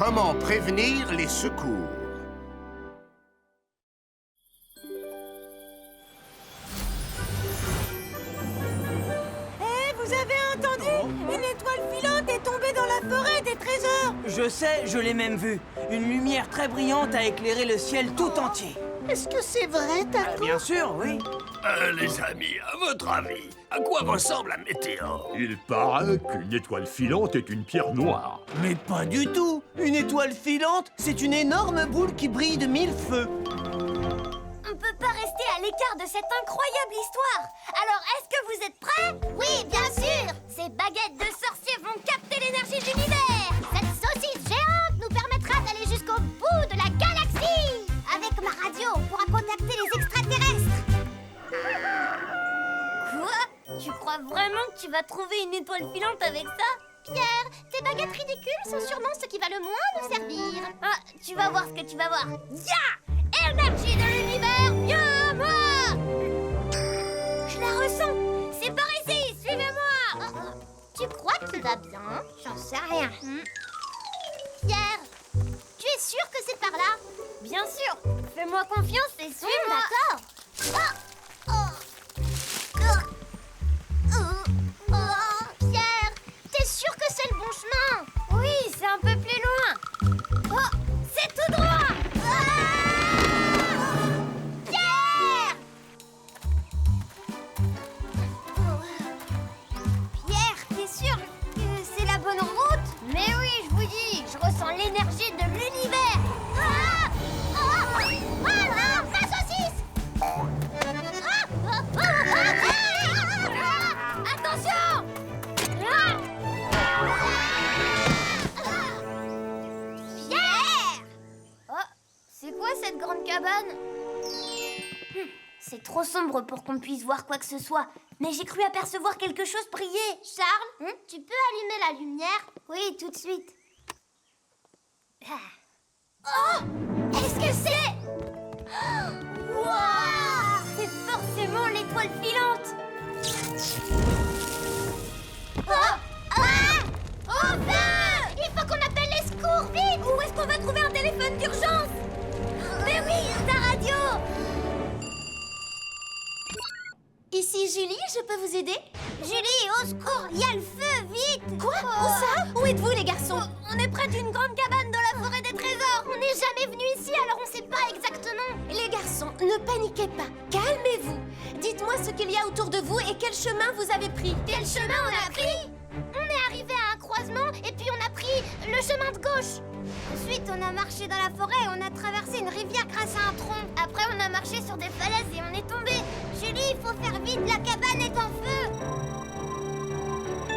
Comment prévenir les secours? Vous avez entendu? Une étoile filante est tombée dans la forêt des trésors! Je sais, je l'ai même vu. Une lumière très brillante a éclairé le ciel tout entier. Est-ce que c'est vrai, Taco? Bien sûr, oui. Les amis, à votre avis, à quoi ressemble un météore? Il paraît qu'une étoile filante est une pierre noire. Mais pas du tout. Une étoile filante, c'est une énorme boule qui brille de 1000 feux. On peut pas rester à l'écart de cette incroyable histoire. Alors, est-ce que vous êtes prêts? Oui, bien sûr. Ces baguettes de sorciers vont capter l'énergie de l'univers. Cette saucisse géante nous permettra d'aller jusqu'au bout de la galaxie. Avec ma radio, on pourra contacter les extraterrestres. Quoi? Tu crois vraiment que tu vas trouver une étoile filante avec ça? Pierre, tes baguettes ridicules sont sûrement ce qui va le moins nous servir. Ah, tu vas voir ce que tu vas voir. Ya! Énergie de l'univers, viens à moi! Je la ressens. C'est par ici, suivez-moi. Tu crois que tu vas bien? J'en sais rien. Pierre, tu es sûr que c'est par là? Bien sûr. Fais-moi confiance et suis-moi. D'accord. Pierre, t'es sûr que c'est le bon chemin? Oui, c'est un peu plus loin. Oh, c'est tout droit. Pierre! Pierre, t'es sûr que c'est la bonne route? Mais oui, je vous dis, je ressens l'énergie de l'univers. Ma saucisse! Attention! Pierre! Oh, c'est quoi cette grande cabane? C'est trop sombre pour qu'on puisse voir quoi que ce soit. Mais j'ai cru apercevoir quelque chose briller. Charles, tu peux allumer la lumière? Oui, tout de suite. Oh! Est-ce que c'est... Wow! C'est forcément l'étoile filante. Oh! Au feu! Il faut qu'on appelle les secours, vite! Où est-ce qu'on va trouver un téléphone d'urgence? Mais oui, ta radio! Ici Julie, je peux vous aider? Julie, au secours, il y a le feu, vite! Quoi? Où ça? Où êtes-vous les garçons? On est près d'une grande cabane dans la forêt des trésors. On n'est jamais venu ici, alors on sait pas exactement. Les garçons, ne paniquez pas. Calmez-vous. Dites-moi ce qu'il y a autour de vous et quel chemin vous avez pris. Quel chemin on a pris? On est arrivé à un croisement et puis on a pris le chemin de gauche. Ensuite, on a marché dans la forêt et on a traversé une rivière grâce à un tronc. Après, on a marché sur des falaises et on est tombé. Julie, il faut faire vite, la cabane est en feu.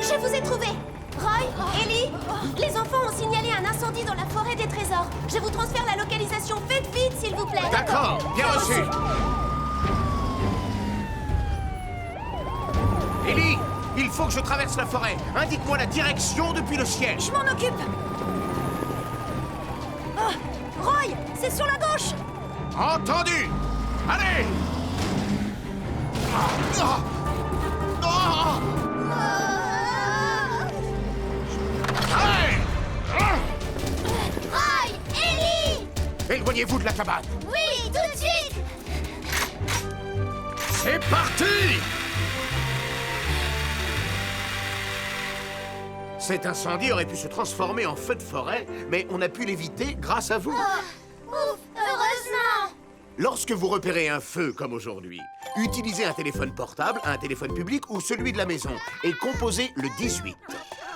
Je vous ai trouvé. Roy, Ellie, les enfants ont signalé un incendie dans la forêt des trésors. Je vous transfère la localisation. Faites vite, s'il vous plaît. D'accord, bien reçu. Ellie, il faut que je traverse la forêt. Indique-moi la direction depuis le ciel. Je m'en occupe. Oh, Roy, c'est sur la gauche. Entendu. Allez. Ah, ah, ah. Allez. Ah. Roy, Ellie! Éloignez-vous de la cabane. Oui, tout de suite! C'est parti. Cet incendie aurait pu se transformer en feu de forêt, mais on a pu l'éviter grâce à vous. Ouf, heureusement! Lorsque vous repérez un feu comme aujourd'hui, utilisez un téléphone portable, un téléphone public ou celui de la maison et composez le 18.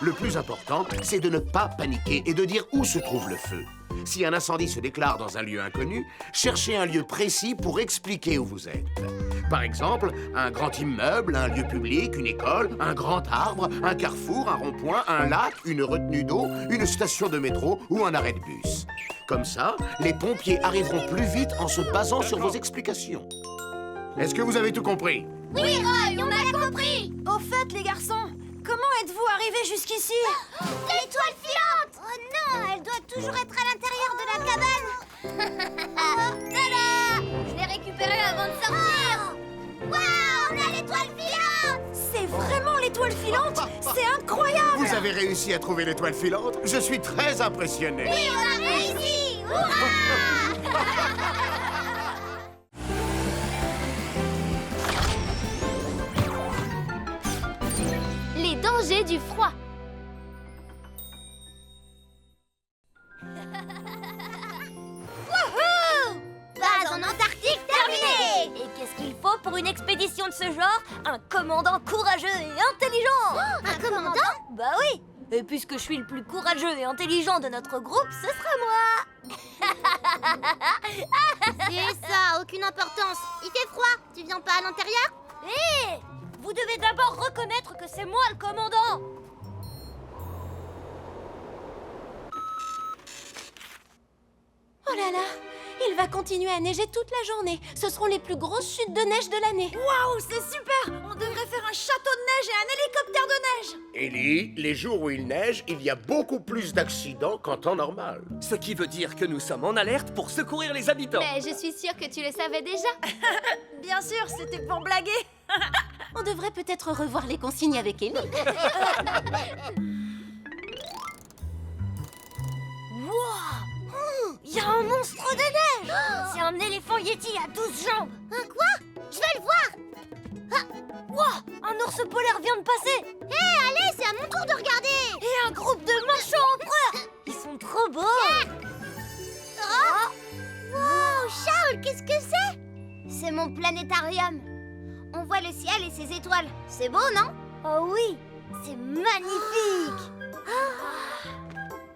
Le plus important, c'est de ne pas paniquer et de dire où se trouve le feu. Si un incendie se déclare dans un lieu inconnu, cherchez un lieu précis pour expliquer où vous êtes. Par exemple, un grand immeuble, un lieu public, une école, un grand arbre, un carrefour, un rond-point, un lac, une retenue d'eau, une station de métro ou un arrêt de bus. Comme ça, les pompiers arriveront plus vite en se basant sur vos explications. Est-ce que vous avez tout compris? Oui, Roy, on a compris! Au fait, les garçons, comment êtes-vous arrivés jusqu'ici? L'étoile filante! Oh non, elle doit toujours être à l'intérieur de la cabane! Tada! Je l'ai récupérée avant de sortir! Waouh, on a l'étoile filante! C'est vraiment l'étoile étoile filante? C'est incroyable! Vous avez réussi à trouver l'étoile filante? Je suis très impressionné. Oui, on a réussi! Hurrah! Les dangers du froid. Wouhou! Base en Antarctique terminée! Et qu'est-ce qu'il faut pour une expédition de ce genre? Un commandant courageux et intelligent! Un commandant? Bah oui! Et puisque je suis le plus courageux et intelligent de notre groupe, ce sera moi! C'est ça, aucune importance. Il fait froid, tu viens pas à l'intérieur? Hé! Vous devez d'abord reconnaître que c'est moi le commandant! Oh là là! Il va continuer à neiger toute la journée. Ce seront les plus grosses chutes de neige de l'année. Waouh, c'est super! On devrait faire un château de neige et un hélicoptère de neige! Ellie, les jours où il neige, il y a beaucoup plus d'accidents qu'en temps normal. Ce qui veut dire que nous sommes en alerte pour secourir les habitants. Mais je suis sûre que tu le savais déjà. Bien sûr, c'était pour blaguer! On devrait peut-être revoir les consignes avec Ellie. Il y a un monstre de neige! C'est un éléphant yéti à 12 jambes! Un quoi? Je vais le voir! Wow! Un ours polaire vient de passer! Hé, allez, c'est à mon tour de regarder! Et un groupe de manchots empereurs! Ils sont trop beaux! Wow, Charles, qu'est-ce que c'est? C'est mon planétarium. On voit le ciel et ses étoiles. C'est beau, non? Oh oui, c'est magnifique!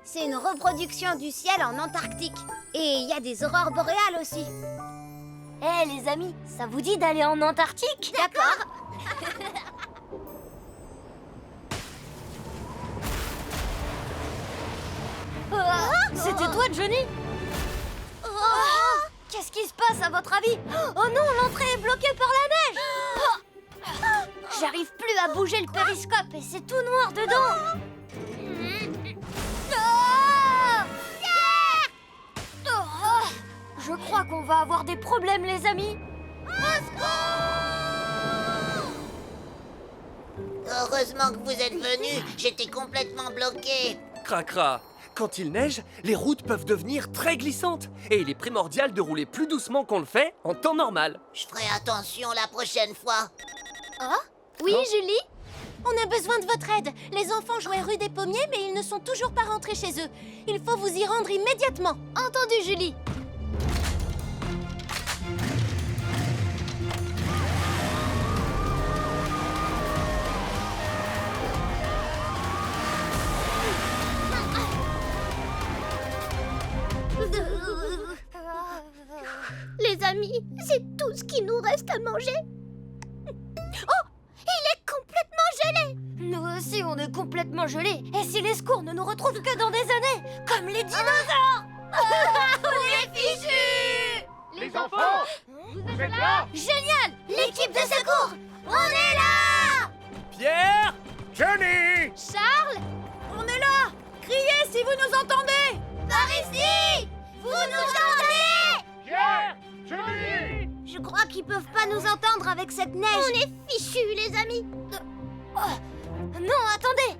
C'est une reproduction du ciel en Antarctique. Et il y a des aurores boréales aussi. Eh les amis, ça vous dit d'aller en Antarctique? D'accord. C'était toi, Johnny? Qu'est-ce qui se passe à votre avis? Oh non, l'entrée est bloquée par la neige. J'arrive plus à bouger le périscope et c'est tout noir dedans. Je crois qu'on va avoir des problèmes, les amis. Heureusement que vous êtes venus, j'étais complètement bloqué. Cracra, quand il neige, les routes peuvent devenir très glissantes. Et il est primordial de rouler plus doucement qu'on le fait en temps normal. Je ferai attention la prochaine fois. Oui, Julie? On a besoin de votre aide. Les enfants jouaient rue des Pommiers, mais ils ne sont toujours pas rentrés chez eux. Il faut vous y rendre immédiatement. Entendu, Julie. Les amis, c'est tout ce qu'il nous reste à manger. Oh, il est complètement gelé. Nous aussi, on est complètement gelés. Et si les secours ne nous retrouvent que dans des années, comme les dinosaures. On est fichus. Les enfants, vous êtes là? Génial. L'équipe de secours, on est là. Pierre! Johnny! Charles, On est là! Criez si vous nous entendez! par ici. Vous nous entendez? Pierre! Johnny! Je crois qu'ils peuvent pas nous entendre avec cette neige. On est fichus, les amis. Non, attendez.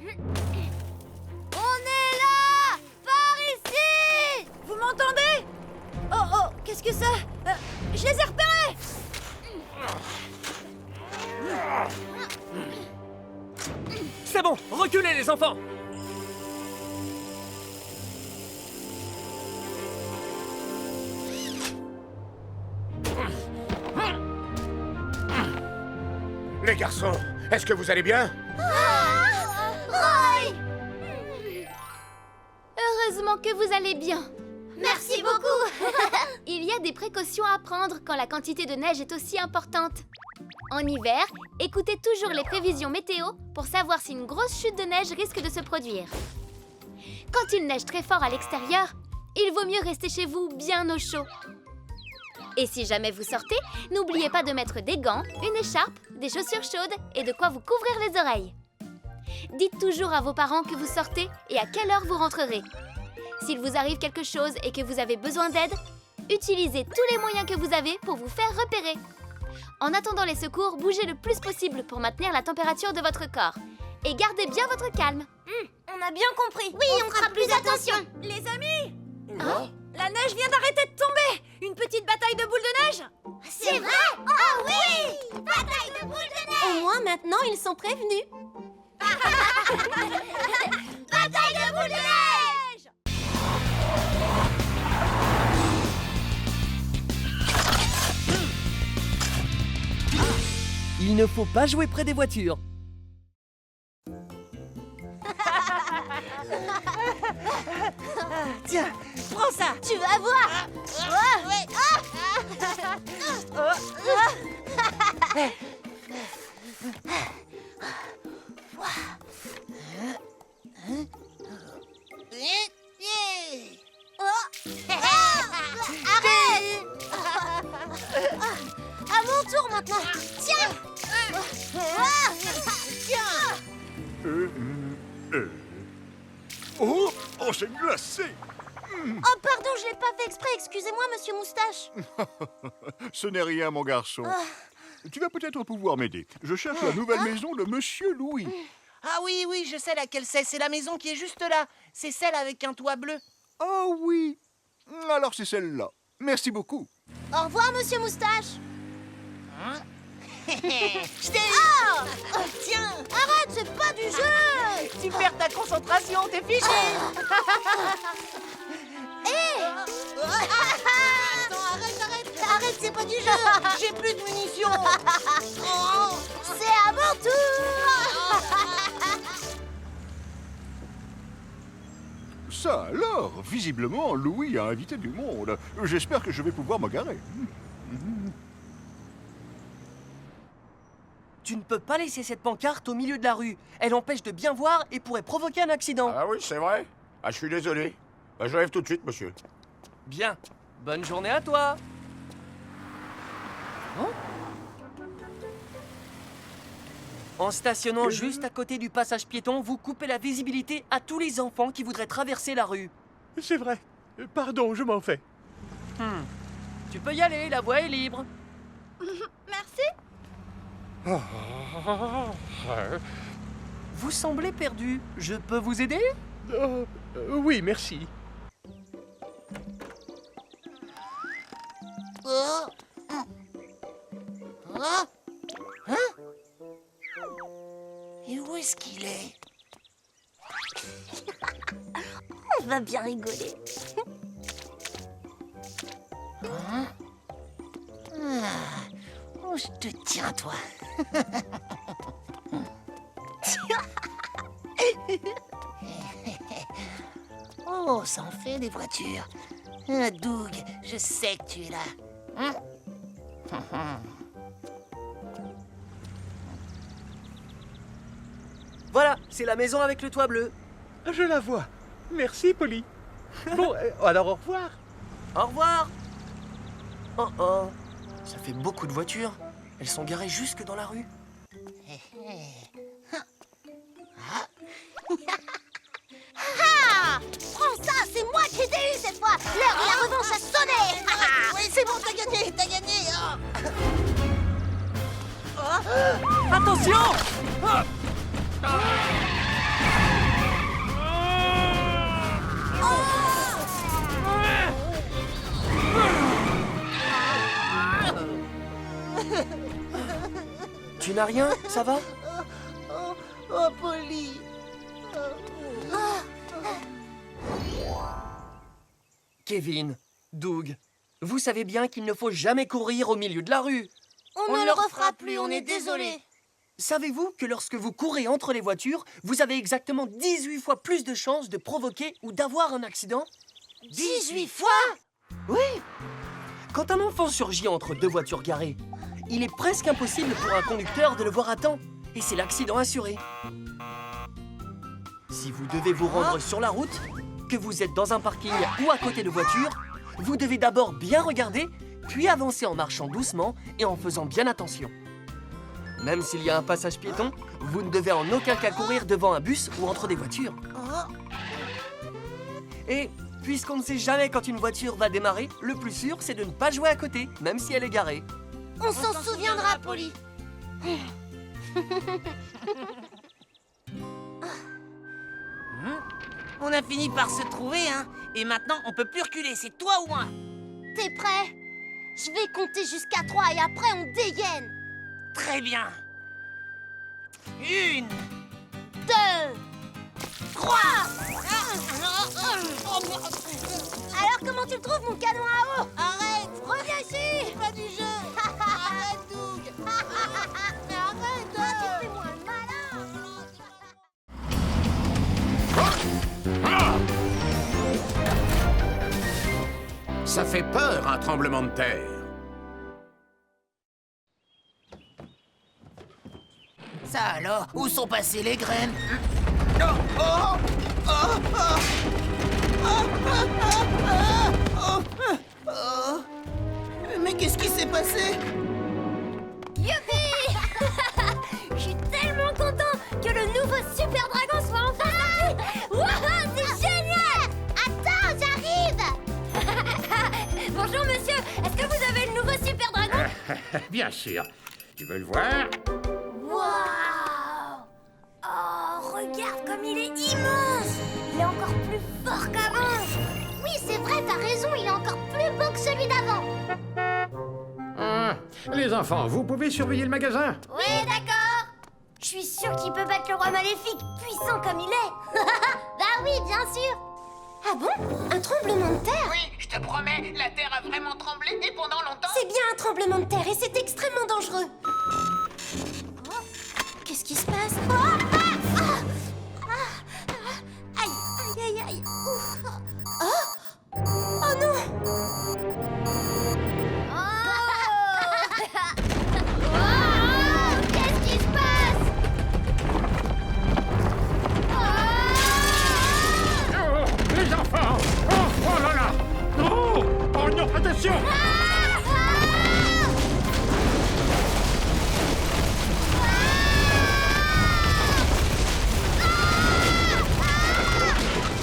On est là, par ici. Vous m'entendez? Oh, qu'est-ce que c'est? Je les ai repérés! C'est bon, reculez les enfants! Les garçons, est-ce que vous allez bien? Roy! Heureusement que vous allez bien. Merci beaucoup. Il y a des précautions à prendre quand la quantité de neige est aussi importante. En hiver, écoutez toujours les prévisions météo pour savoir si une grosse chute de neige risque de se produire. Quand il neige très fort à l'extérieur, il vaut mieux rester chez vous bien au chaud. Et si jamais vous sortez, n'oubliez pas de mettre des gants, une écharpe, des chaussures chaudes et de quoi vous couvrir les oreilles. Dites toujours à vos parents que vous sortez et à quelle heure vous rentrerez. S'il vous arrive quelque chose et que vous avez besoin d'aide, utilisez tous les moyens que vous avez pour vous faire repérer. En attendant les secours, bougez le plus possible pour maintenir la température de votre corps. Et gardez bien votre calme. On a bien compris. Oui, on fera plus attention. Les amis, la neige vient d'arrêter de tomber. Une petite bataille de boules de neige. C'est vrai? Ah oui! Bataille de boules de neige! Au moins, maintenant, ils sont prévenus. Bataille de boules de neige! Il ne faut pas jouer près des voitures. Tiens, prends ça. Tu vas voir. À mon tour maintenant. Tiens! Oh, c'est glacé. Oh, pardon, je l'ai pas fait exprès. Excusez-moi, monsieur Moustache. Ce n'est rien, mon garçon. Tu vas peut-être pouvoir m'aider. Je cherche la nouvelle maison de Monsieur Louis. Ah oui, oui, je sais laquelle c'est. C'est la maison qui est juste là. C'est celle avec un toit bleu. Oh oui. Alors c'est celle-là. Merci beaucoup. Au revoir, monsieur Moustache. Je t'ai... Tiens, Arrête, c'est pas du jeu. tu perds ta concentration, t'es fiché. Attends, arrête, c'est pas du jeu. J'ai plus de munitions. C'est à mon tour. Ça alors, visiblement, Louis a invité du monde. J'espère que je vais pouvoir me garer. Tu ne peux pas laisser cette pancarte au milieu de la rue. Elle empêche de bien voir et pourrait provoquer un accident. Ah oui, c'est vrai? Ah, je suis désolé. J'arrive tout de suite, monsieur. Bien. Bonne journée à toi. En stationnant juste à côté du passage piéton, vous coupez la visibilité à tous les enfants qui voudraient traverser la rue. C'est vrai. Pardon, je m'en fais. Tu peux y aller, la voie est libre. Merci. Vous semblez perdu. Je peux vous aider? Oui, merci. Et où est-ce qu'il est? On va bien rigoler. Oh, je te tiens, toi. Oh, ça en fait des voitures. Doug, je sais que tu es là. Voilà, c'est la maison avec le toit bleu. Je la vois. Merci, Polly. Bon, alors au revoir. Au revoir. Oh oh, ça fait beaucoup de voitures. Elles sont garées jusque dans la rue. Prends ça, c'est moi qui t'ai eu cette fois. L'heure de la revanche a sonné. Oui, c'est bon, t'as gagné, t'as gagné. Attention! Tu n'as rien, ça va? Oh, Polly. Kevin, Doug, vous savez bien qu'il ne faut jamais courir au milieu de la rue. On ne le refera plus, on est désolé. Savez-vous que lorsque vous courez entre les voitures, vous avez exactement 18 fois plus de chances de provoquer ou d'avoir un accident? 18 fois? Oui! Quand un enfant surgit entre deux voitures garées, il est presque impossible pour un conducteur de le voir à temps, et c'est l'accident assuré. Si vous devez vous rendre sur la route, que vous êtes dans un parking ou à côté de voitures, vous devez d'abord bien regarder, puis avancer en marchant doucement et en faisant bien attention. Même s'il y a un passage piéton, vous ne devez en aucun cas courir devant un bus ou entre des voitures. Et puisqu'on ne sait jamais quand une voiture va démarrer, le plus sûr, c'est de ne pas jouer à côté, même si elle est garée. On s'en souviendra, Polly. On a fini par se trouver, hein. Et maintenant, on peut plus reculer, c'est toi ou moi. T'es prêt? Je vais compter jusqu'à 3 et après on dégaine. Très bien. 1, 2, 3. Alors comment tu le trouves mon canon à eau? Arrête! Reviens ici! Pas du jeu! Arrête, Doug! Arrête! Tu fais moins le malin! Ça fait peur, un tremblement de terre. Ça alors, où sont passées les graines? Mais qu'est-ce qui s'est passé? Youpi! Je suis tellement content que le nouveau Super Dragon soit enfin sorti! Wouah, c'est génial! Attends, j'arrive! Bonjour monsieur, est-ce que vous avez le nouveau Super Dragon? Bien sûr. Tu veux le voir? Waouh! Oh, regarde comme il est immense! Il est encore plus fort qu'avant! Oui, c'est vrai, t'as raison, il est encore plus beau que celui d'avant! Les enfants, vous pouvez surveiller le magasin? Oui, d'accord! Je suis sûre qu'il peut battre le roi maléfique, puissant comme il est! Bah oui, bien sûr! Ah bon? Un tremblement de terre? Oui, je te promets, la terre a vraiment tremblé et pendant longtemps. C'est bien un tremblement de terre et c'est extrêmement dangereux. Qu'est-ce qui se passe? Aïe, aïe, aïe, aïe! Ouf. Oh non! Oh, qu'est-ce qui se passe? Oh, les enfants! Oh là là! Oh non, attention!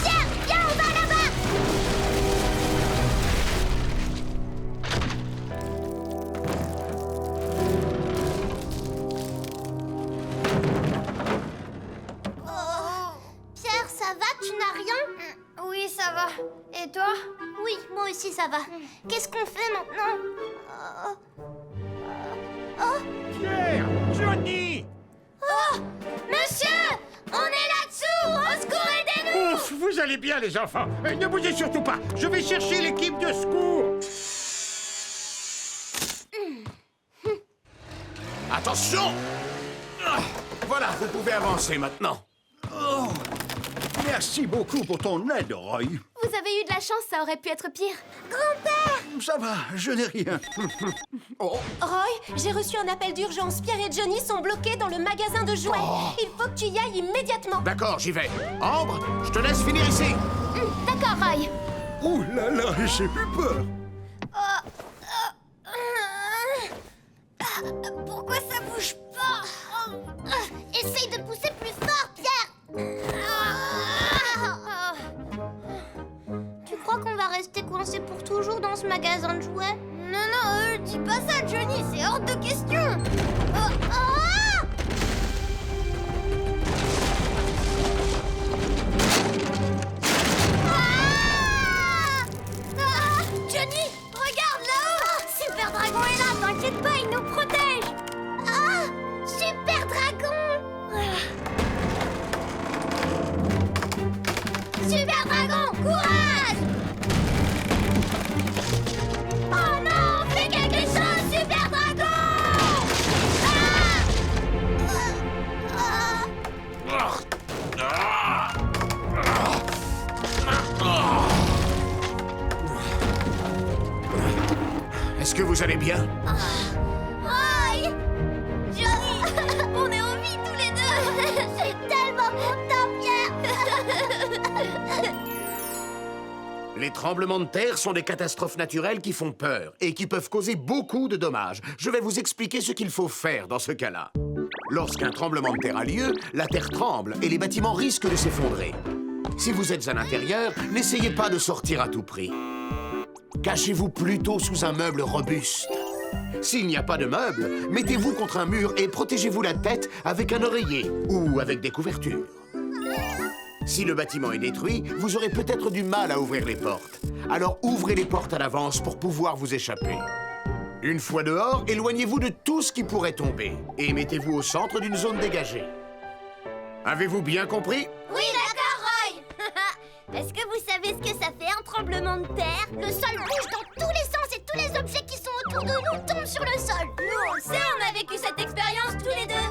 Tiens, viens, on va là-bas! Pierre, ça va? Tu n'as rien? Oui, ça va. Et toi? Oui, moi aussi ça va. Qu'est-ce qu'on fait maintenant? Pierre! Johnny! Oh! Monsieur! On est là-dessous! Au secours, aidez-nous! Ouf, vous allez bien, les enfants. Ne bougez surtout pas. Je vais chercher l'équipe de secours. Attention! Voilà, vous pouvez avancer maintenant. Merci beaucoup pour ton aide, Roy. Vous avez eu de la chance, ça aurait pu être pire. Grand-père! Ça va, je n'ai rien. Oh, Roy, j'ai reçu un appel d'urgence. Pierre et Johnny sont bloqués dans le magasin de jouets. Il faut que tu y ailles immédiatement. D'accord, j'y vais. Ambre, je te laisse finir ici. D'accord, Roy. ouh là là, j'ai eu peur. Pourquoi ça bouge pas? Essaye de pousser plus fort, Pierre! Tu crois qu'on va rester coincé pour toujours dans ce magasin de jouets? Non, non, dis pas ça, Johnny, c'est hors de question! Johnny, regarde là-haut! Super Dragon est là, t'inquiète pas, il nous protège! Ah! Super Dragon! Super Dragon, courage! Oh non, fais quelque chose, Super Dragon! Est-ce que vous allez bien? Roy! Johnny! On est en vie tous les deux! Je suis tellement content, Pierre! Les tremblements de terre sont des catastrophes naturelles qui font peur et qui peuvent causer beaucoup de dommages. Je vais vous expliquer ce qu'il faut faire dans ce cas-là. Lorsqu'un tremblement de terre a lieu, la terre tremble et les bâtiments risquent de s'effondrer. Si vous êtes à l'intérieur, n'essayez pas de sortir à tout prix. Cachez-vous plutôt sous un meuble robuste. S'il n'y a pas de meubles, mettez-vous contre un mur et protégez-vous la tête avec un oreiller ou avec des couvertures. Si le bâtiment est détruit, vous aurez peut-être du mal à ouvrir les portes. Alors ouvrez les portes à l'avance pour pouvoir vous échapper. Une fois dehors, éloignez-vous de tout ce qui pourrait tomber et mettez-vous au centre d'une zone dégagée. Avez-vous bien compris? Oui, d'accord, Roy. Est-ce que vous savez ce que ça fait un tremblement de terre? Le sol bouge dans tous les sens et tous les objets qui sont autour de nous tombent sur le sol. Nous, on le sait, on a vécu cette expérience tous les deux.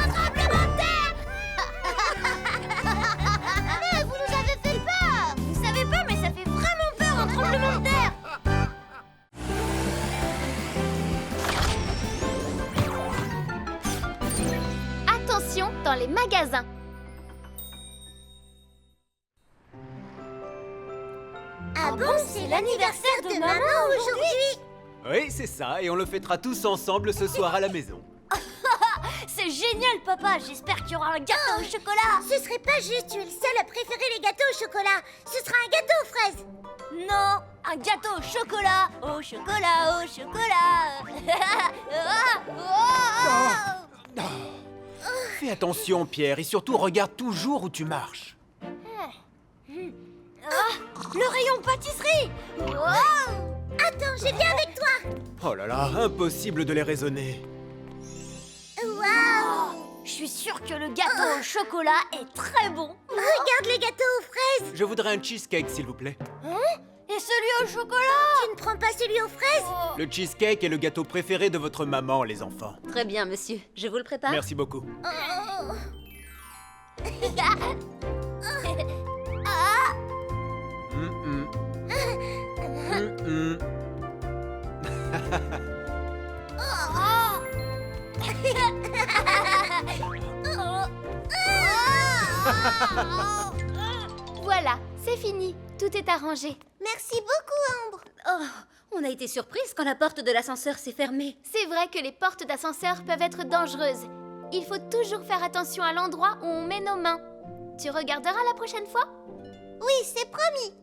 Un tremblement de terre. Mais vous nous avez fait peur. Vous savez pas, mais ça fait vraiment peur, un tremblement de terre. Attention dans les magasins. Ah bon, c'est l'anniversaire de maman aujourd'hui. Oui, c'est ça, et on le fêtera tous ensemble ce soir à la maison. C'est génial, papa. J'espère qu'il y aura un gâteau au chocolat. Ce serait pas juste, tu es le seul à préférer les gâteaux au chocolat. Ce sera un gâteau aux fraises. Non, un gâteau au chocolat. Au chocolat, au chocolat. Fais attention, Pierre, et surtout regarde toujours où tu marches. Le rayon pâtisserie. Attends, j'ai bien avec toi. Oh là là, impossible de les raisonner. Je suis sûre que le gâteau au chocolat est très bon. Regarde les gâteaux aux fraises. Je voudrais un cheesecake, s'il vous plaît. Et celui au chocolat. Tu ne prends pas celui aux fraises? Le cheesecake est le gâteau préféré de votre maman, les enfants. Très bien, monsieur. Je vous le prépare. Merci beaucoup. Voilà, c'est fini. Tout est arrangé. Merci beaucoup, Ambre. Oh, on a été surprise quand la porte de l'ascenseur s'est fermée. C'est vrai que les portes d'ascenseur peuvent être dangereuses. Il faut toujours faire attention à l'endroit où on met nos mains. Tu regarderas la prochaine fois? Oui, c'est promis.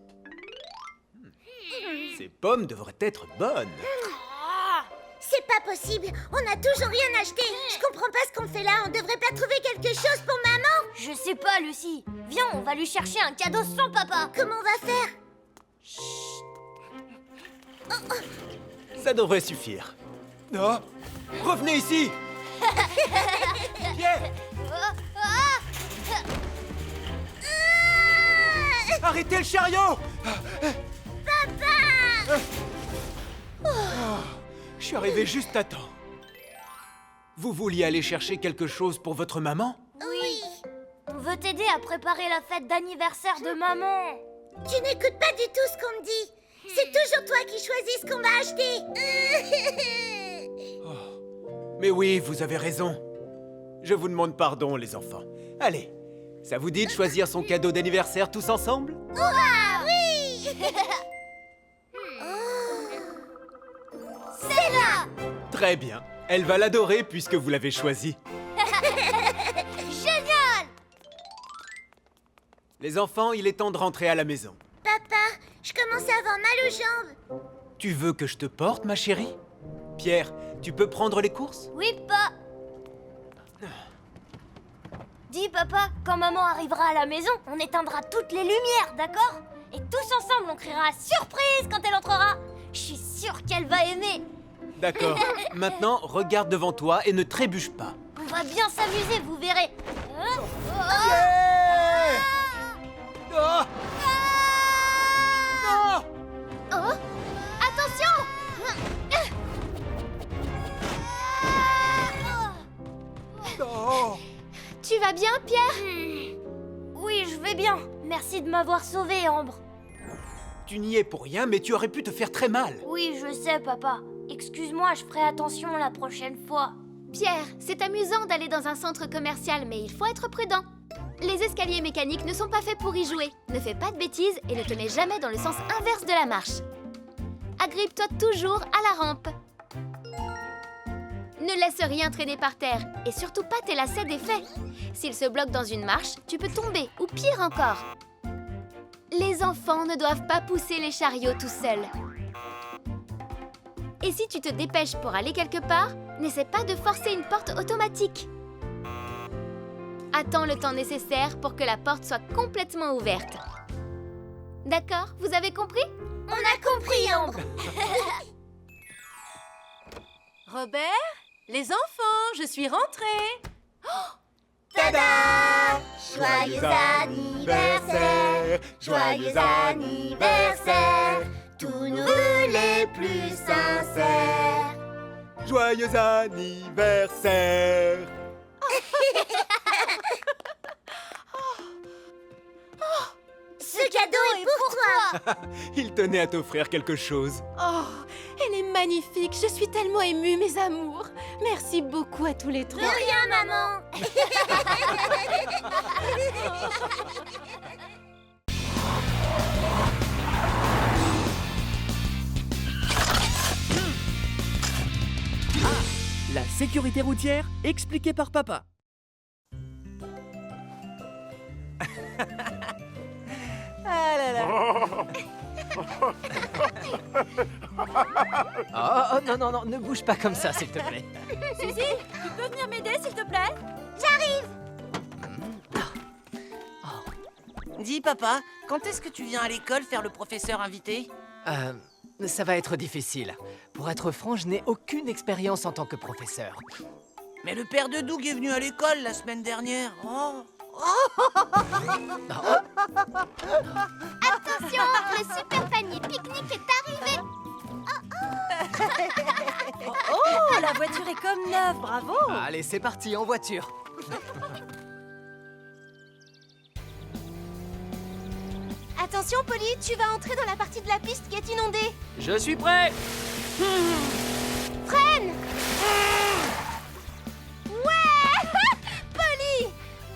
Ces pommes devraient être bonnes. C'est pas possible. On n'a toujours rien acheté. Je comprends pas ce qu'on fait là. On devrait pas trouver quelque chose pour maman? Je sais pas, Lucie. Viens, on va lui chercher un cadeau sans papa. Comment on va faire? Ça devrait suffire. Oh, revenez ici. Pierre, arrêtez le chariot. Papa! Je suis arrivé juste à temps. Vous vouliez aller chercher quelque chose pour votre maman? Oui. On veut t'aider à préparer la fête d'anniversaire de maman. Tu n'écoutes pas du tout ce qu'on me dit. C'est toujours toi qui choisis ce qu'on va acheter. Mais oui, vous avez raison. Je vous demande pardon, les enfants. Allez, ça vous dit de choisir son cadeau d'anniversaire tous ensemble? Hurrah, oui! C'est là! Très bien. Elle va l'adorer puisque vous l'avez choisi. Génial! Les enfants, il est temps de rentrer à la maison. Papa, je commence à avoir mal aux jambes. Tu veux que je te porte, ma chérie? Pierre, tu peux prendre les courses? Oui, papa. Dis, papa, quand maman arrivera à la maison, on éteindra toutes les lumières, d'accord? Et tous ensemble, on criera « Surprise !» quand elle entrera. Je suis sûre qu'elle va aimer. D'accord. Maintenant, regarde devant toi et ne trébuche pas. On va bien s'amuser, vous verrez. Oh! Non! Oh! Attention! Oh! Tu vas bien, Pierre? Oui, je vais bien. Merci de m'avoir sauvée, Ambre. Tu n'y es pour rien, mais tu aurais pu te faire très mal. Oui, je sais, papa. Excuse-moi, je ferai attention la prochaine fois. Pierre, c'est amusant d'aller dans un centre commercial, mais il faut être prudent. Les escaliers mécaniques ne sont pas faits pour y jouer. Ne fais pas de bêtises et ne te mets jamais dans le sens inverse de la marche. Agrippe-toi toujours à la rampe. Ne laisse rien traîner par terre et surtout pas tes lacets défaits. S'ils se bloquent dans une marche, tu peux tomber ou pire encore. Les enfants ne doivent pas pousser les chariots tout seuls. Et si tu te dépêches pour aller quelque part, n'essaie pas de forcer une porte automatique. Attends le temps nécessaire pour que la porte soit complètement ouverte. D'accord, vous avez compris? On a compris, Ambre. Robert, les enfants, je suis rentrée. Tada! Joyeux anniversaire! Joyeux anniversaire! Tous nos vœux les plus sincères! Joyeux anniversaire! Ce cadeau est pour toi! Il tenait à t'offrir quelque chose. Oh, elle est magnifique. Je suis tellement émue, mes amours. Merci beaucoup à tous les De trois. rien, maman! La sécurité routière expliquée par papa. Ah là là. Oh, non, non, non, ne bouge pas comme ça, s'il te plaît. Suzy, tu peux venir m'aider, s'il te plaît? Dis, papa, quand est-ce que tu viens à l'école faire le professeur invité? Ça va être difficile. Pour être franc, je n'ai aucune expérience en tant que professeur. Mais le père de Doug est venu à l'école la semaine dernière. Oh. Attention, le super panier pique-nique est arrivé. Oh, la voiture est comme neuve, bravo. Allez, c'est parti, en voiture. Attention, Polly, tu vas entrer dans la partie de la piste qui est inondée. Je suis prêt. Freine! Ouais! Polly!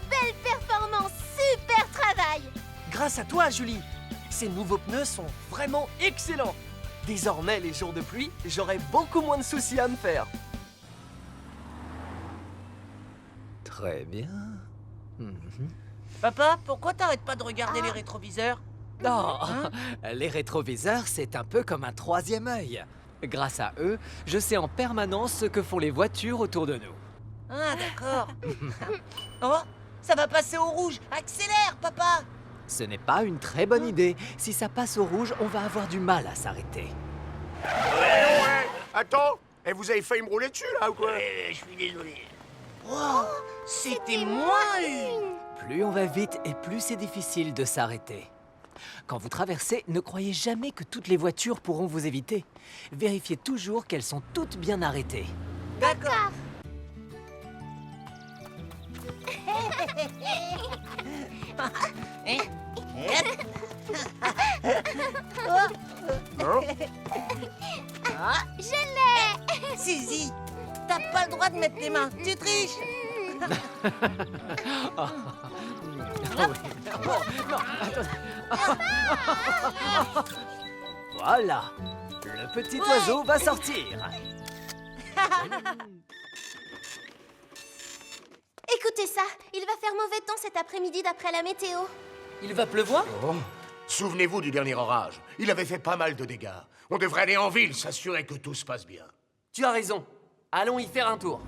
Belle performance, super travail! Grâce à toi, Julie. Ces nouveaux pneus sont vraiment excellents. Désormais, les jours de pluie, j'aurai beaucoup moins de soucis à me faire. Très bien. Papa, pourquoi t'arrêtes pas de regarder les rétroviseurs? Non, les rétroviseurs, c'est un peu comme un troisième œil. Grâce à eux, je sais en permanence ce que font les voitures autour de nous. Ah, d'accord. Oh, ça va passer au rouge. Accélère, papa! Ce n'est pas une très bonne idée. Si ça passe au rouge, on va avoir du mal à s'arrêter. Ouais. Attends, et vous avez failli me rouler dessus, là, ou quoi? Je suis désolé. Wow, c'était moins une. Plus on va vite et plus c'est difficile de s'arrêter. Quand vous traversez, ne croyez jamais que toutes les voitures pourront vous éviter. Vérifiez toujours qu'elles sont toutes bien arrêtées. D'accord. Je l'ai! Suzy, t'as pas le droit de mettre tes mains. Tu triches. Ah oui. Oh, non, attendez. Voilà. Le petit oiseau va sortir. Écoutez ça, il va faire mauvais temps cet après-midi d'après la météo. Il va pleuvoir? Oh. Souvenez-vous du dernier orage. Il avait fait pas mal de dégâts. On devrait aller en ville, s'assurer que tout se passe bien. Tu as raison. Allons y faire un tour.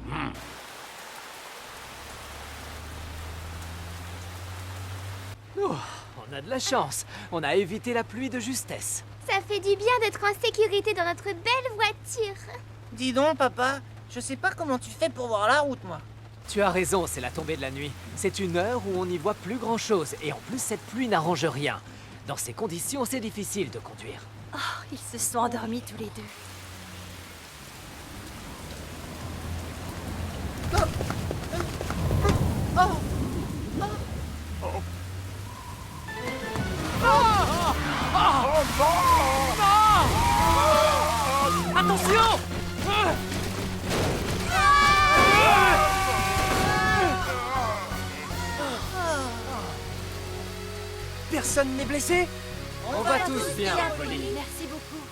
Oh, on a de la chance. On a évité la pluie de justesse. Ça fait du bien d'être en sécurité dans notre belle voiture. Dis donc, papa, je sais pas comment tu fais pour voir la route, moi. Tu as raison, c'est la tombée de la nuit. C'est une heure où on n'y voit plus grand-chose. Et en plus, cette pluie n'arrange rien. Dans ces conditions, c'est difficile de conduire. Oh, ils se sont endormis tous les deux. Attention! Personne n'est blessé? On va tous bien, Polly. Merci beaucoup.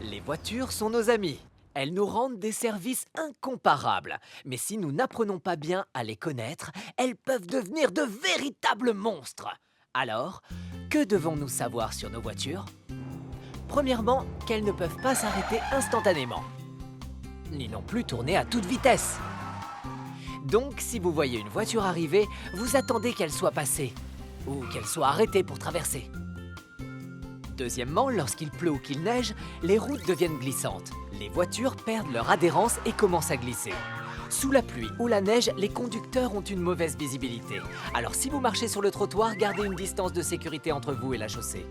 Les voitures sont nos amies. Elles nous rendent des services incomparables. Mais si nous n'apprenons pas bien à les connaître, elles peuvent devenir de véritables monstres. Alors, que devons-nous savoir sur nos voitures? Premièrement, qu'elles ne peuvent pas s'arrêter instantanément, ni non plus tourner à toute vitesse. Donc, si vous voyez une voiture arriver, vous attendez qu'elle soit passée, ou qu'elle soit arrêtée pour traverser. Deuxièmement, lorsqu'il pleut ou qu'il neige, les routes deviennent glissantes. Les voitures perdent leur adhérence et commencent à glisser. Sous la pluie ou la neige, les conducteurs ont une mauvaise visibilité. Alors si vous marchez sur le trottoir, gardez une distance de sécurité entre vous et la chaussée.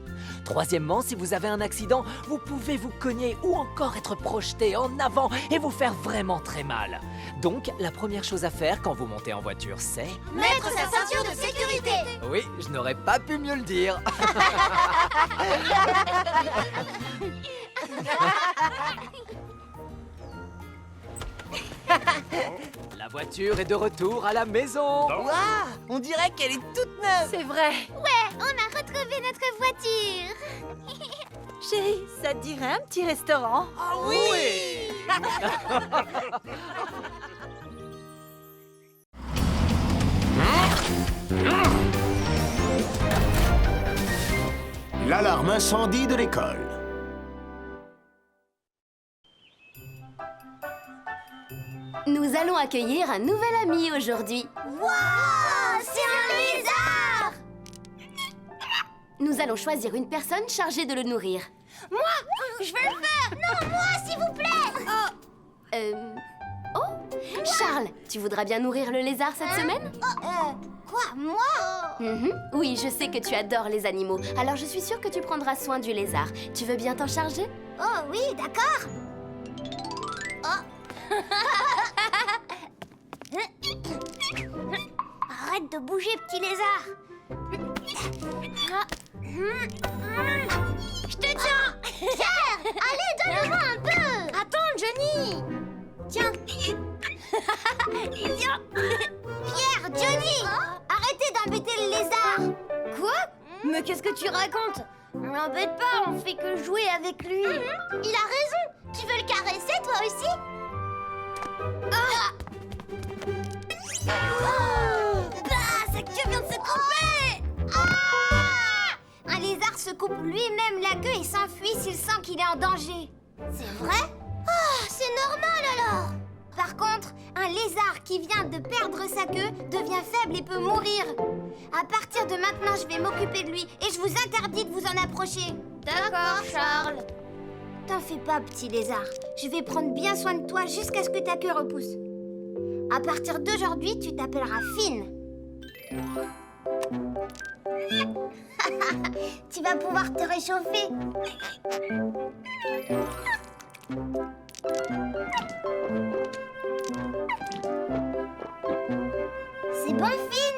Troisièmement, si vous avez un accident, vous pouvez vous cogner ou encore être projeté en avant et vous faire vraiment très mal. Donc, la première chose à faire quand vous montez en voiture, c'est... Mettre sa ceinture de sécurité. Oui, je n'aurais pas pu mieux le dire. La voiture est de retour à la maison. Waouh, on dirait qu'elle est toute neuve. C'est vrai. Ouais, on a retrouvé notre voiture. Chérie, ça te dirait un petit restaurant? Ah oui. L'alarme incendie de l'école. Nous allons accueillir un nouvel ami aujourd'hui. Waouh, c'est un lézard. Nous allons choisir une personne chargée de le nourrir. Moi, je vais le faire. Non, moi, s'il vous plaît. Oh, Charles, tu voudras bien nourrir le lézard cette semaine? Quoi, moi? Oui, je sais que tu adores les animaux. Alors je suis sûre que tu prendras soin du lézard. Tu veux bien t'en charger? Oh oui, d'accord. Arrête de bouger, petit lézard. Je te tiens. Pierre, allez, donne-le-moi un peu. Attends, Johnny. Tiens. Tiens. Pierre, Johnny, arrêtez d'embêter le lézard. Quoi? Mais qu'est-ce que tu racontes? On l'embête pas, on fait que jouer avec lui. Il a raison. Tu veux le caresser, toi aussi? Sa queue vient de se couper. Un lézard se coupe lui-même la queue et s'enfuit s'il sent qu'il est en danger. C'est vrai? C'est normal alors. Par contre, un lézard qui vient de perdre sa queue devient faible et peut mourir. À partir de maintenant, je vais m'occuper de lui et je vous interdis de vous en approcher. D'accord, Charles. T'en fais pas, petit lézard. Je vais prendre bien soin de toi jusqu'à ce que ta queue repousse. À partir d'aujourd'hui, tu t'appelleras Finn. Tu vas pouvoir te réchauffer. C'est bon, Finn?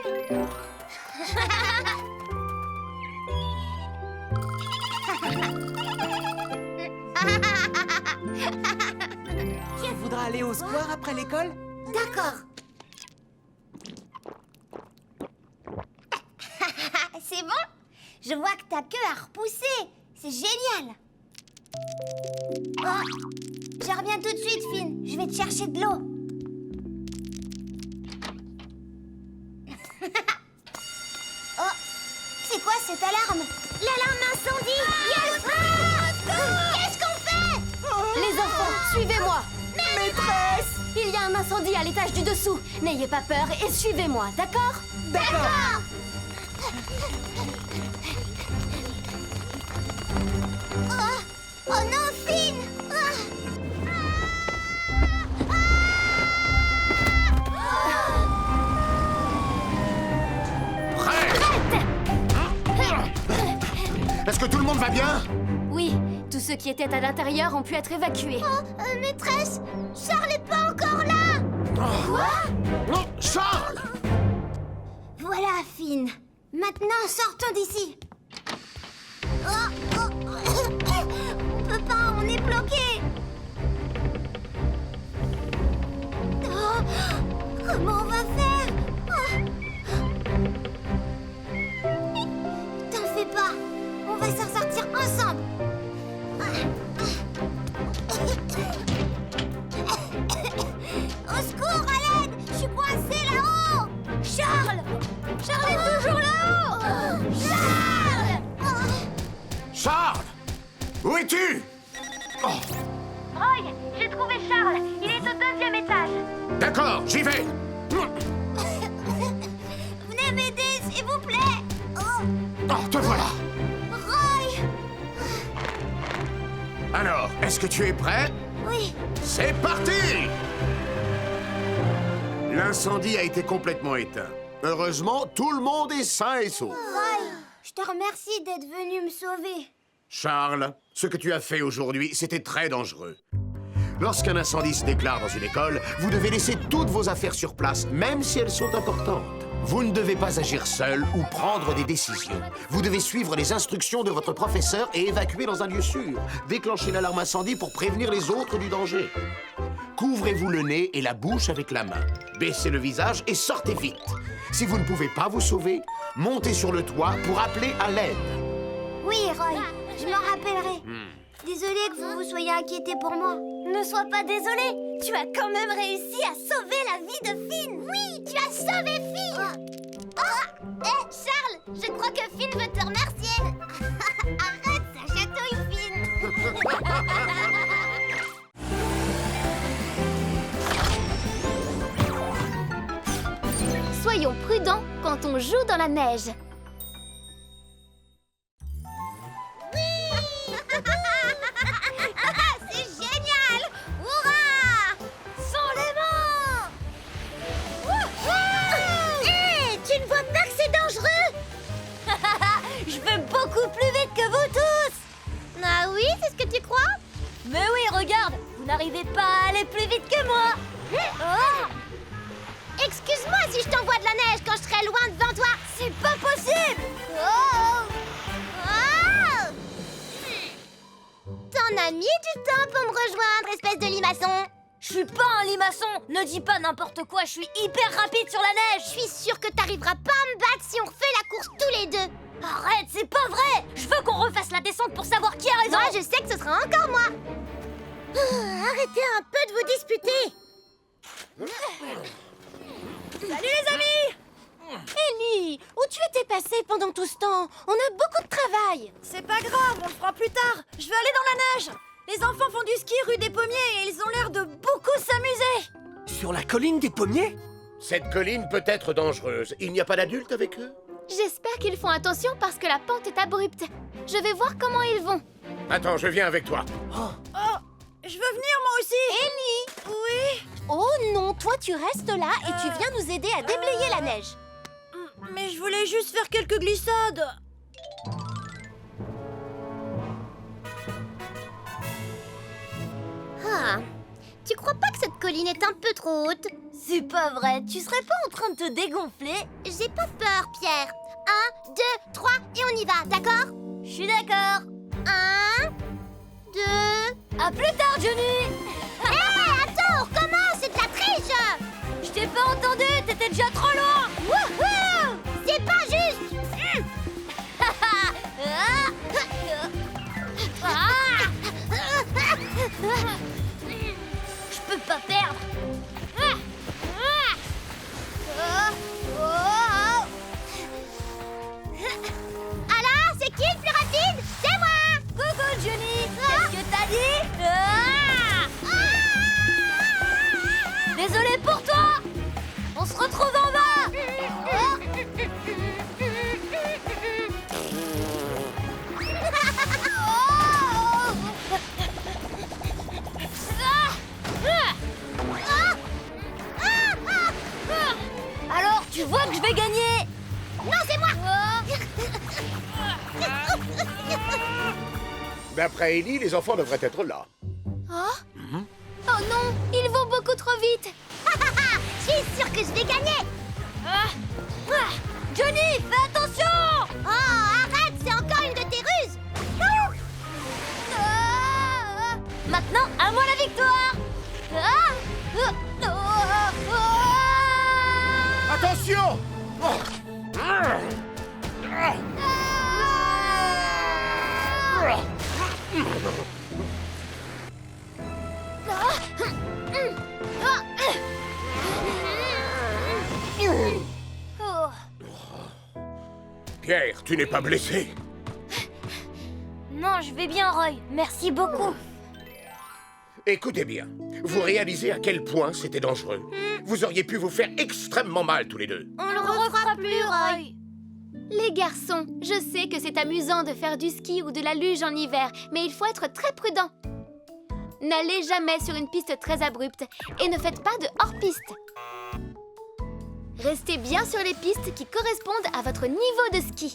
Tu voudras aller au square après l'école? D'accord. C'est bon? Je vois que ta queue a repoussé. C'est génial. Oh, je reviens tout de suite, Finn. Je vais te chercher de l'eau. Oh, c'est quoi cette alarme? L'alarme incendie. Yes! Qu'est-ce qu'on fait? Les enfants, suivez-moi. Maîtresse! Il y a un incendie à l'étage du dessous. N'ayez pas peur et suivez-moi, d'accord? D'accord! Oh non, Finn! Est-ce que tout le monde va bien? Oui, tous ceux qui étaient à l'intérieur ont pu être évacués. Maîtresse, Charles est pas encore là! Quoi? Charles! Voilà, Finn. Maintenant, sortons d'ici. On peut pas, on est bloqué. Comment on va faire? T'en fais pas, on va s'en sortir ensemble. Au secours, à l'aide! Je suis coincée là-haut! Charles! Charles est toujours là-haut! Charles! Charles! Où es-tu? Roy, j'ai trouvé Charles. Il est au 2e étage. D'accord, j'y vais. Venez m'aider, s'il vous plaît. Oh, Oh, te voilà. Roy. Alors, est-ce que tu es prêt? Oui. C'est parti! L'incendie a été complètement éteint. Heureusement, tout le monde est sain et sauf. Roy, je te remercie d'être venu me sauver. Charles, ce que tu as fait aujourd'hui, c'était très dangereux. Lorsqu'un incendie se déclare dans une école, vous devez laisser toutes vos affaires sur place, même si elles sont importantes. Vous ne devez pas agir seul ou prendre des décisions. Vous devez suivre les instructions de votre professeur et évacuer dans un lieu sûr. Déclenchez l'alarme incendie pour prévenir les autres du danger. Couvrez-vous le nez et la bouche avec la main. Baissez le visage et sortez vite. Si vous ne pouvez pas vous sauver, montez sur le toit pour appeler à l'aide. Oui, Roy, je m'en rappellerai. Désolée que vous vous soyez inquiété pour moi. Ne sois pas désolé. Tu as quand même réussi à sauver la vie de Finn. Oui, tu as sauvé Finn. Charles, je crois que Finn veut te remercier. Arrête, ça chatouille, Finn. Soyons prudents quand on joue dans la neige. C'est génial! Hurrah! Sans les mains! Tu ne vois pas que c'est dangereux? Je vais beaucoup plus vite que vous tous! Ah oui, c'est ce que tu crois? Mais oui, regarde! Vous n'arrivez pas à aller plus vite que moi! Excuse-moi si je t'envoie de la neige quand je serai loin devant toi! C'est pas possible! T'en as mis du temps pour me rejoindre, espèce de limaçon! Je suis pas un limaçon! Ne dis pas n'importe quoi, je suis hyper rapide sur la neige! Je suis sûre que t'arriveras pas à me battre si on refait la course tous les deux! Arrête, c'est pas vrai! Je veux qu'on refasse la descente pour savoir qui a raison! Moi, je sais que ce sera encore moi! Arrêtez un peu de vous disputer! Salut les amis! Ellie, où tu étais passée pendant tout ce temps? On a beaucoup de travail! C'est pas grave, on le fera plus tard. Je vais aller dans la neige. Les enfants font du ski rue des Pommiers et ils ont l'air de beaucoup s'amuser. Sur la colline des pommiers? Cette colline peut être dangereuse. Il n'y a pas d'adultes avec eux? J'espère qu'ils font attention parce que la pente est abrupte. Je vais voir comment ils vont. Attends, je viens avec toi. Oh, je veux venir moi aussi. Ellie! Oui? Oh non, toi tu restes là et tu viens nous aider à déblayer la neige. Mais je voulais juste faire quelques glissades. Ah, tu crois pas que cette colline est un peu trop haute? C'est pas vrai, tu serais pas en train de te dégonfler? J'ai pas peur, Pierre. 1, 2, 3 et on y va, d'accord? Je suis d'accord. 1, 2... À plus tard, Johnny. Hé, attends, on recommence, c'est de la triche. Je t'ai pas entendu, t'étais déjà trop loin. Wouhou! C'est pas juste. Je peux pas perdre. Alors, c'est qui le plus rapide? C'est moi. Coucou, Johnny. Qu'est-ce que t'as dit? Désolé pour toi. On se retrouve en bas. Alors, tu vois que je vais gagner? Non, c'est moi. D'après Ellie, les enfants devraient être là. Oh non, ils vont beaucoup trop vite. Je suis sûre que je vais gagner. Johnny, fais attention. Oh, arrête, c'est encore une de tes ruses. Maintenant, à moi la victoire. Attention! Oh. Pierre, tu n'es pas blessé? Non, je vais bien, Roy. Merci beaucoup. Écoutez bien, vous réalisez à quel point c'était dangereux. Vous auriez pu vous faire extrêmement mal tous les deux. On le refera plus, Roy. Les garçons, je sais que c'est amusant de faire du ski ou de la luge en hiver, mais il faut être très prudent. N'allez jamais sur une piste très abrupte et ne faites pas de hors-piste. Restez bien sur les pistes qui correspondent à votre niveau de ski.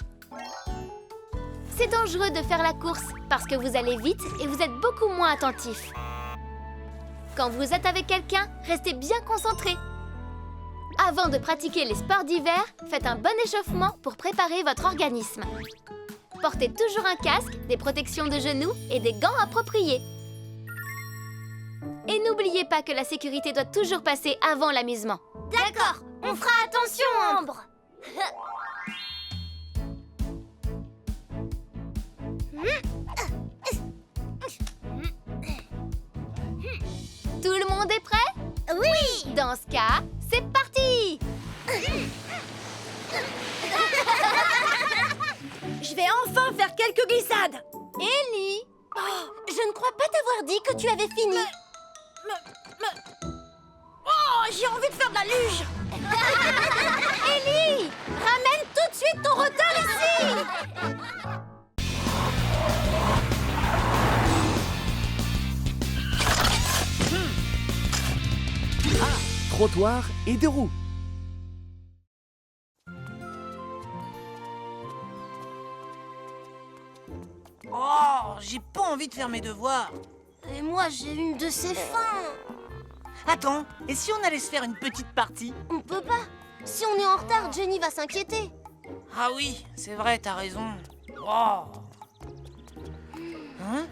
C'est dangereux de faire la course parce que vous allez vite et vous êtes beaucoup moins attentif. Quand vous êtes avec quelqu'un, restez bien concentré. Avant de pratiquer les sports d'hiver, faites un bon échauffement pour préparer votre organisme. Portez toujours un casque, des protections de genoux et des gants appropriés. Et n'oubliez pas que la sécurité doit toujours passer avant l'amusement. D'accord, on fera attention, Ambre. Tout le monde est prêt? Oui. Dans ce cas, c'est parti! Je vais enfin faire quelques glissades. Ellie, je ne crois pas t'avoir dit que tu avais fini. Oh, j'ai envie de faire de la luge. Ellie, ramène tout de suite ton retard ici. Trottoir et deux roues. Oh, j'ai pas envie de faire mes devoirs. Et moi, j'ai une de ces fins. Attends, et si on allait se faire une petite partie? On peut pas. Si on est en retard, Jenny va s'inquiéter. Ah oui, c'est vrai, t'as raison. Oh. Hein?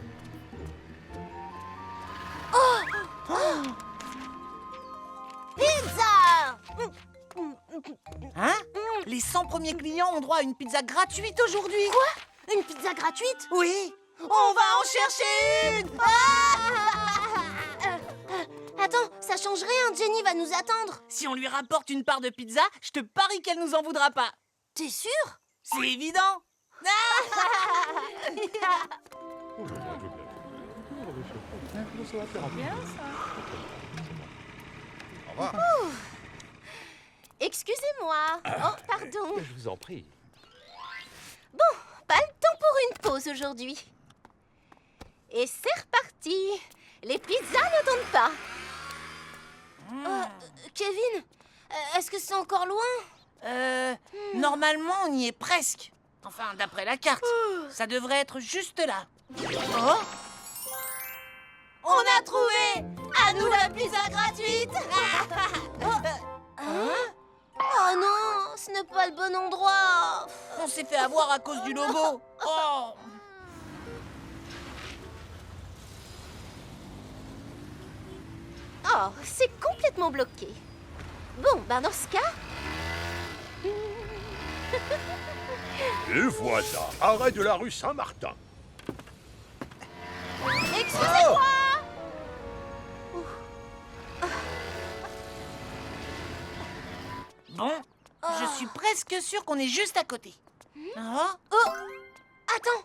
Pizza! Hein? Les 100 premiers clients ont droit à une pizza gratuite aujourd'hui. Quoi? Une pizza gratuite? Oui, on va en chercher une. Attends, ça change rien, Jenny va nous attendre. Si on lui rapporte une part de pizza, je te parie qu'elle nous en voudra pas. T'es sûr? C'est évident. Excusez-moi. Oh, pardon. Je vous en prie. Bon, pas le temps pour une pause aujourd'hui. Et c'est reparti. Les pizzas n'attendent pas. Kevin, est-ce que c'est encore loin? Normalement, on y est presque. Enfin, d'après la carte. Ça devrait être juste là. Oh! On a trouvé! À nous la pizza gratuite! Oh non, ce n'est pas le bon endroit. On s'est fait avoir à cause du logo. Oh! Oh, c'est complètement bloqué. Bon, ben dans ce cas... Et voilà, arrêt de la rue Saint-Martin. Excusez-moi. Bon, je suis presque sûre qu'on est juste à côté. Oh! Oh, attends.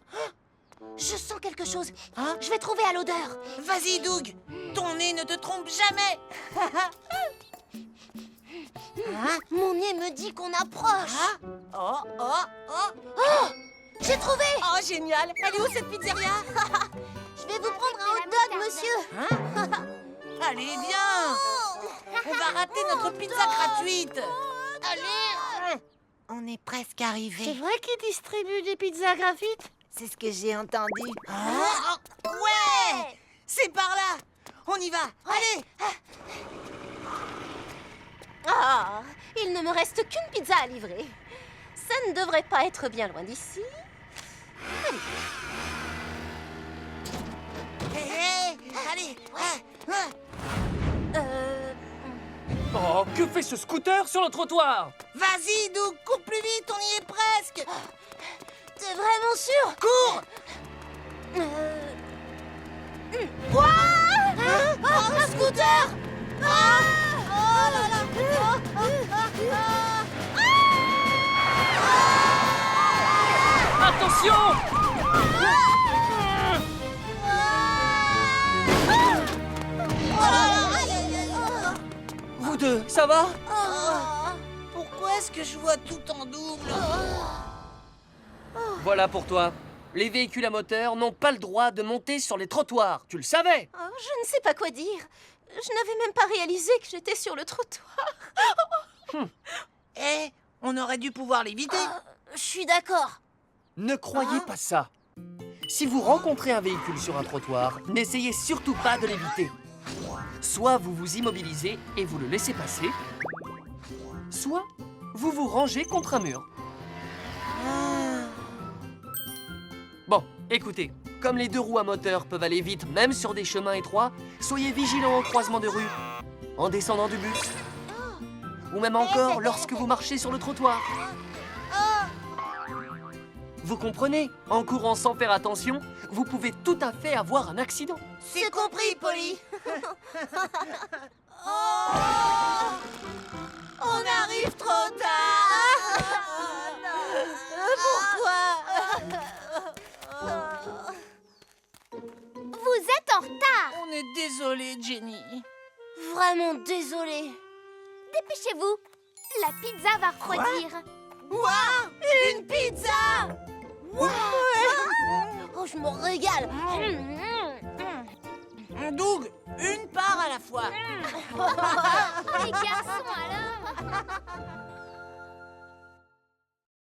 Je sens quelque chose. Hein? Je vais trouver à l'odeur. Vas-y, Doug. Ton nez ne te trompe jamais. Hein? Mon nez me dit qu'on approche. Oh, oh, oh. Oh, j'ai trouvé. Oh, génial. Elle est où, cette pizzeria? Je vais vous prendre un hot dog, monsieur. Hein? Allez, viens. On va rater notre pizza gratuite. Allez. On est presque arrivé. vrai qu'ils distribuent des pizzas gratuites? C'est ce que j'ai entendu. Hein? Ouais. C'est par là. On y va. Allez. Ah, il ne me reste qu'une pizza à livrer. Ça ne devrait pas être bien loin d'ici. Allez. Oh, que fait ce scooter sur le trottoir? Vas-y, Doug, cours plus vite, on y est presque. T'es vraiment sûr? Cours. Quoi? Un scooter? Oh là là! Attention! deux, ça va? Pourquoi est-ce que je vois tout en double? Voilà pour toi. Les véhicules à moteur n'ont pas le droit de monter sur les trottoirs, tu le savais? Oh, je ne sais pas quoi dire. Je n'avais même pas réalisé que j'étais sur le trottoir. Eh, on aurait dû pouvoir l'éviter. Je suis d'accord. Ne croyez pas ça. Si vous rencontrez un véhicule sur un trottoir, n'essayez surtout pas de l'éviter. Soit vous vous immobilisez et vous le laissez passer, soit vous vous rangez contre un mur. Bon, écoutez, comme les deux roues à moteur peuvent aller vite même sur des chemins étroits, soyez vigilants au croisement de rue, en descendant du bus, ou même encore lorsque vous marchez sur le trottoir. Vous comprenez? En courant sans faire attention, vous pouvez tout à fait avoir un accident. C'est compris, Polly. On arrive trop tard. Pourquoi? Vous êtes en retard. On est désolé, Jenny. Vraiment désolée. Dépêchez-vous. La pizza va refroidir. Une pizza. Oh, je me régale. Doug, une part à la fois. Les garçons alors.